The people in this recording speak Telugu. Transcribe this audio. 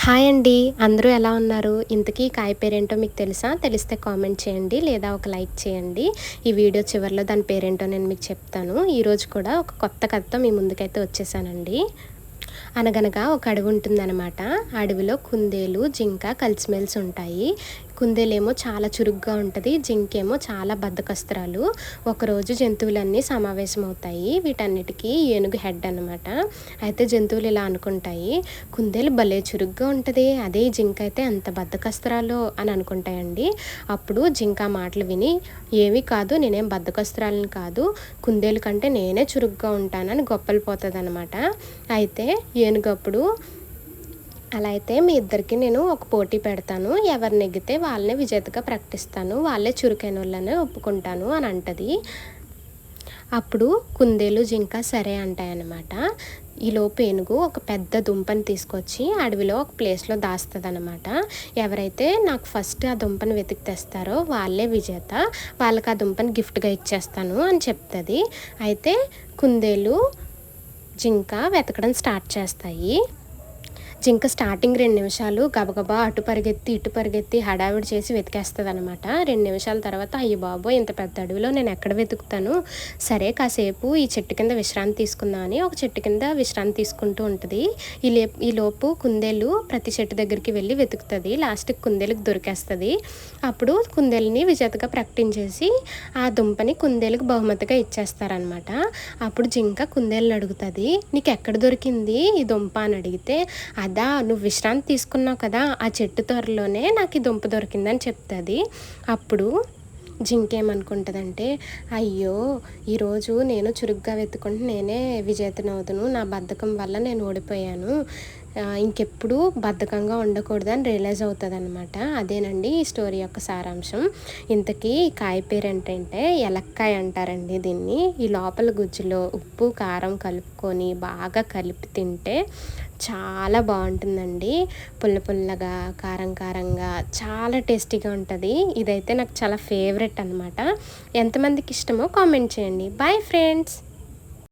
హాయ్ అండి. అందరూ ఎలా ఉన్నారు? ఇంతకీ ఈ కాయ పేరేంటో మీకు తెలుసా? తెలిస్తే కామెంట్ చేయండి. లేదా ఒక లైక్ చేయండి. ఈ వీడియో చివరిలో దాని పేరేంటో నేను మీకు చెప్తాను. ఈరోజు కూడా ఒక కొత్త కథతో మీ ముందుకైతే వచ్చేసానండి. అనగనగా ఒక అడవి ఉంటుందన్నమాట. అడవిలో కుందేలు, జింక కలిసిమెలిసి ఉంటాయి. కుందేలేమో చాలా చురుగ్గా ఉంటుంది. జింకేమో చాలా బద్ధకస్తురాలు. ఒకరోజు జంతువులన్నీ సమావేశమవుతాయి. వీటన్నిటికీ ఏనుగు హెడ్ అనమాట. అయితే జంతువులు ఇలా అనుకుంటాయి, కుందేలు భలే చురుగ్గా ఉంటుంది, అదే జింక అయితే ఎంత బద్ధకస్తురాలో అని అనుకుంటాయండి. అప్పుడు జింక మాటలు విని, ఏమీ కాదు, నేనేం బద్ధకస్తురాలని కాదు, కుందేలు కంటే నేనే చురుగ్గా ఉంటానని గొప్పలు పోతుందన్నమాట. అయితే ఏనుగప్పుడు, అలా అయితే మీ ఇద్దరికి నేను ఒక పోటీ పెడతాను, ఎవరు నెగ్గితే వాళ్ళనే విజేతగా ప్రకటిస్తాను, వాళ్ళే చురుకైన వాళ్ళనే ఒప్పుకుంటాను అని అంటది. అప్పుడు కుందేలు, జింక సరే అంటాయన్నమాట. ఈలోపు ఏనుగు ఒక పెద్ద దుంపని తీసుకొచ్చి అడవిలో ఒక ప్లేస్లో దాస్తుందన్నమాట. ఎవరైతే నాకు ఫస్ట్ ఆ దుంపని వెతికి తెస్తారో వాళ్ళే విజేత, వాళ్ళకి ఆ దుంపని గిఫ్ట్గా ఇచ్చేస్తాను అని చెప్తుంది. అయితే కుందేలు, జింక వెతకడం స్టార్ట్ చేస్తాయి. జింక స్టార్టింగ్ 2 నిమిషాలు గబగబా అటు పరిగెత్తి ఇటు పరిగెత్తి హడావిడి చేసి వెతికేస్తుంది అనమాట. 2 నిమిషాల తర్వాత, అయ్య బాబోయ్, ఇంత పెద్ద అడవిలో నేను ఎక్కడ వెతుకుతాను, సరే కాసేపు ఈ చెట్టు కింద విశ్రాంతి తీసుకుందాం అని ఒక చెట్టు కింద విశ్రాంతి తీసుకుంటూ ఉంటుంది. ఈలోపు కుందేలు ప్రతి చెట్టు దగ్గరికి వెళ్ళి వెతుకుతుంది. లాస్ట్కి కుందేలుకి దొరికేస్తుంది. అప్పుడు కుందేలుని విజేతగా ప్రకటించేసి ఆ దుంపని కుందేలుకి బహుమతిగా ఇచ్చేస్తారనమాట. అప్పుడు జింక కుందేలుని అడుగుతుంది, నీకు ఎక్కడ దొరికింది ఈ దుంప అని అడిగితే, అదా, నువ్వు విశ్రాంతి తీసుకున్నావు కదా, ఆ చెట్టు త్వరలోనే నాకు ఈ దుంప దొరికిందని చెప్తుంది. అప్పుడు జింకేమనుకుంటుందంటే, అయ్యో, ఈరోజు నేను చురుగ్గా వెతుకుంటే నేనే విజేతనవుతును, నా బద్ధకం వల్ల నేను ఓడిపోయాను, ఇంకెప్పుడు బద్ధకంగా ఉండకూడదని రియలైజ్ అవుతుంది అనమాట. అదేనండి ఈ స్టోరీ యొక్క సారాంశం. ఇంతకీ ఈ కాయ పేరు ఏంటంటే ఎలక్కాయ అంటారండి దీన్ని. ఈ లోపల గుజ్జులో ఉప్పు కారం కలుపుకొని బాగా కలిపి తింటే చాలా బాగుంటుందండి. పుల్ల పుల్లగా, కారం కారంగా, చాలా టేస్టీగా ఉంటుంది. ఇదైతే నాకు చాలా ఫేవరెట్ అనమాట. ఎంతమందికి ఇష్టమో కామెంట్ చేయండి. Bye friends.